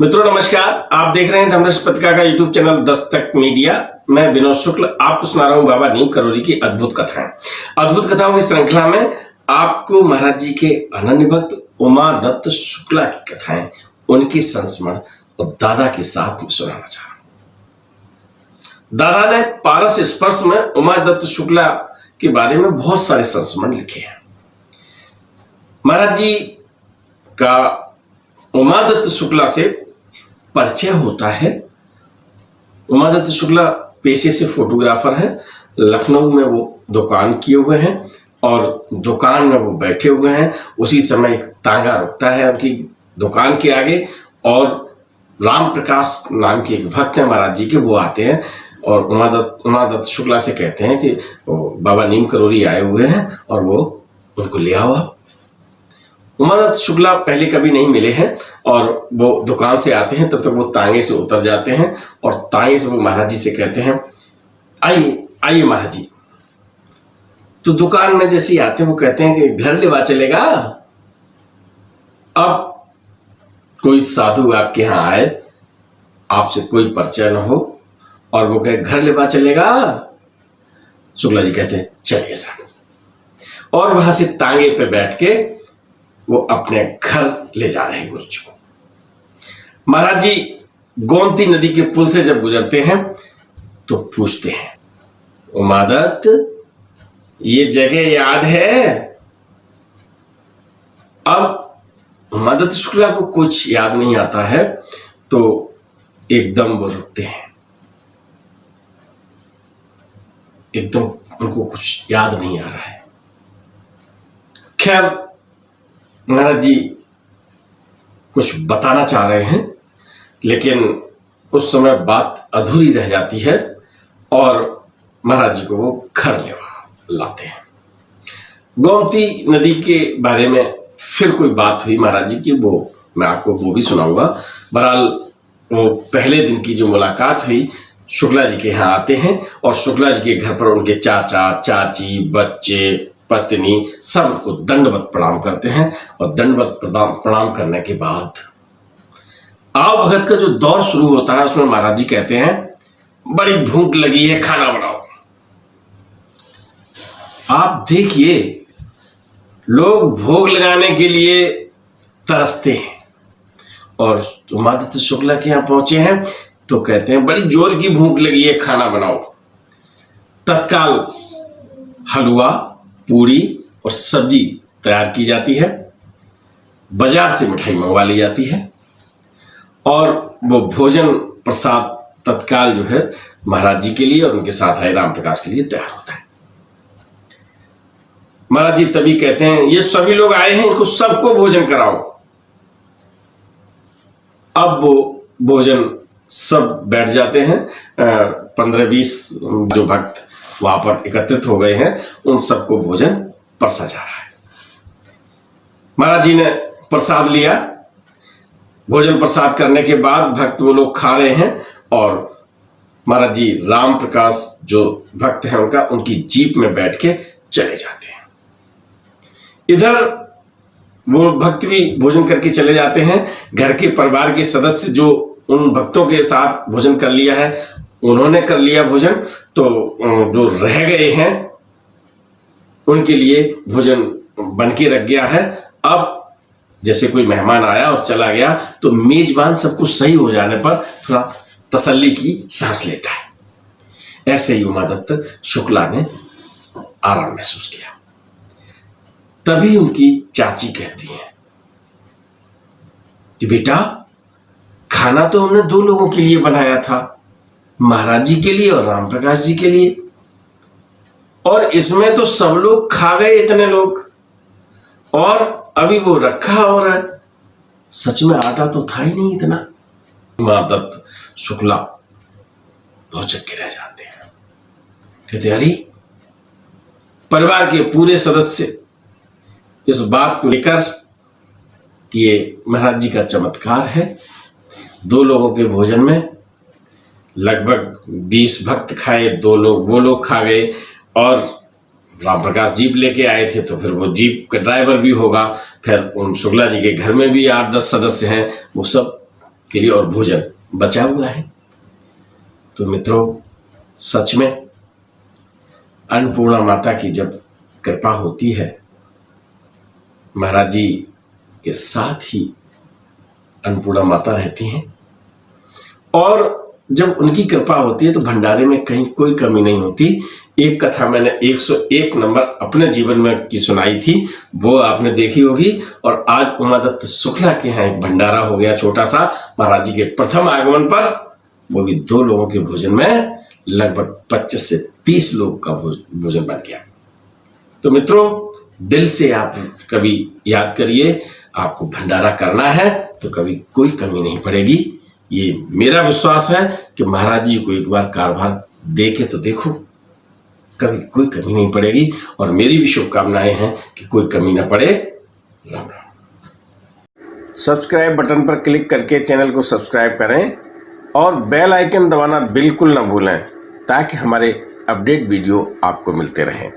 मित्रों नमस्कार, आप देख रहे हैं धर्मेश पत्रिका का यूट्यूब चैनल दस्तक मीडिया। मैं विनोद शुक्ल आपको सुना रहा हूं बाबा नीम करोली की अद्भुत कथाएं। अद्भुत कथाओं की श्रृंखला में आपको महाराज जी के अनन्य भक्त उमा दत्त शुक्ला की कथाएं, उनकी संस्मरण और दादा के साथ में सुनाना चाह रहा हूं। दादा ने पारस स्पर्श में उमा दत्त शुक्ला के बारे में बहुत सारे संस्मरण लिखे हैं। महाराज जी का उमा दत्त शुक्ला से परिचय होता है। उमा दत्त शुक्ला पेशे से फोटोग्राफर है। लखनऊ में वो दुकान किए हुए हैं और दुकान में वो बैठे हुए हैं। उसी समय तांगा रुकता है उनकी दुकान के आगे और राम प्रकाश नाम के एक भक्त हैं महाराज जी के, वो आते हैं और उमा दत्त शुक्ला से कहते हैं कि बाबा नीम करोली आए हुए हैं और वो उनको ले आओ। उमा दत्त शुक्ला पहले कभी नहीं मिले हैं और वो दुकान से आते हैं, तब तक वो तांगे से उतर जाते हैं और तांगे से वो महाराज जी से कहते हैं आइए आइए महाराज जी। तो दुकान में जैसे ही आते हैं वो कहते हैं कि घर लेवा चलेगा। अब कोई साधु आपके यहाँ आए, आपसे कोई परिचय न हो और वो कहे घर लेवा चलेगा। शुक्ला जी कहते हैं चलिए साहब, और वहां से तांगे पे बैठ के वो अपने घर ले जा रहे हैं गुरु जी को। महाराज जी गोमती नदी के पुल से जब गुजरते हैं तो पूछते हैं उमा दत्त, ये जगह याद है? अब उमा दत्त शुक्ला को कुछ याद नहीं आता है तो एकदम वो रुकते हैं, एकदम उनको कुछ याद नहीं आ रहा है। खैर महाराज जी कुछ बताना चाह रहे हैं लेकिन उस समय बात अधूरी रह जाती है और महाराज जी को वो घर लाते हैं। गोमती नदी के बारे में फिर कोई बात हुई महाराज जी की, वो मैं आपको वो भी सुनाऊंगा। बहरहाल वो पहले दिन की जो मुलाकात हुई, शुक्ला जी के यहाँ आते हैं और शुक्ला जी के घर पर उनके चाचा चाची बच्चे पत्नी सब उनको दंडवत प्रणाम करते हैं और दंडवत प्रणाम करने के बाद आओ भगत का जो दौर शुरू होता है उसमें महाराज जी कहते हैं बड़ी भूख लगी है, खाना बनाओ। आप देखिए लोग भोग लगाने के लिए तरसते हैं और उमा दत्त शुक्ला के यहाँ पहुंचे हैं तो कहते हैं बड़ी जोर की भूख लगी है, खाना बनाओ। तत्काल हलवा पूरी और सब्जी तैयार की जाती है, बाजार से मिठाई मंगवा ली जाती है और वो भोजन प्रसाद तत्काल जो है महाराज जी के लिए और उनके साथ आए राम प्रकाश के लिए तैयार होता है। महाराज जी तभी कहते हैं ये सभी लोग आए हैं, इनको सबको भोजन कराओ। अब वो भोजन सब बैठ जाते हैं। 15-20 जो भक्त वहां पर एकत्रित हो गए हैं उन सबको भोजन परसा जा रहा है। महाराज जी ने प्रसाद लिया। भोजन प्रसाद करने के बाद भक्त वो लोग खा रहे हैं और महाराज जी राम प्रकाश जो भक्त हैं उनकी जीप में बैठ के चले जाते हैं। इधर वो भक्त भी भोजन करके चले जाते हैं। घर के परिवार के सदस्य जो उन भक्तों के साथ भोजन कर लिया है उन्होंने कर लिया भोजन, तो जो रह गए हैं उनके लिए भोजन बन के रख गया है। अब जैसे कोई मेहमान आया और चला गया तो मेजबान सब कुछ सही हो जाने पर थोड़ा तसल्ली की सांस लेता है। ऐसे ही उमा दत्त शुक्ला ने आराम महसूस किया। तभी उनकी चाची कहती है कि बेटा खाना तो हमने 2 लोगों के लिए बनाया था, महाराज जी के लिए और राम प्रकाश जी के लिए, और इसमें तो सब लोग खा गए, इतने लोग, और अभी वो रखा और सच में आटा तो था ही नहीं इतना। उमा दत्त शुक्ला बहुत चक्के रह जाते हैं। कहते अरे परिवार के पूरे सदस्य इस बात को लेकर कि ये महाराज जी का चमत्कार है। 2 लोगों के भोजन में लगभग 20 भक्त खाए, 2 लोग वो लोग खा गए और राम प्रकाश जीप लेके आए थे तो फिर वो जीप का ड्राइवर भी होगा। फिर उन शुक्ला जी के घर में भी 8-10 सदस्य हैं, वो सब के लिए और भोजन बचा हुआ है। तो मित्रों, सच में अन्नपूर्णा माता की जब कृपा होती है, महाराज जी के साथ ही अन्नपूर्णा माता रहती हैं, और जब उनकी कृपा होती है तो भंडारे में कहीं कोई कमी नहीं होती। एक कथा मैंने 101 नंबर अपने जीवन में की सुनाई थी, वो आपने देखी होगी। और आज उमादत्त शुक्ला के यहाँ एक भंडारा हो गया छोटा सा, महाराज जी के प्रथम आगमन पर, वो भी 2 लोगों के भोजन में लगभग 25 से 30 लोग का भोजन बन गया। तो मित्रों, दिल से आप कभी याद करिए, आपको भंडारा करना है तो कभी कोई कमी नहीं पड़ेगी। ये मेरा विश्वास है कि महाराज जी को एक बार कारभार दे के तो देखो, कभी कोई कमी नहीं पड़ेगी। और मेरी भी शुभकामनाएं हैं कि कोई कमी ना पड़े। राम राम। सब्सक्राइब बटन पर क्लिक करके चैनल को सब्सक्राइब करें और बेल आइकन दबाना बिल्कुल ना भूलें, ताकि हमारे अपडेट वीडियो आपको मिलते रहें।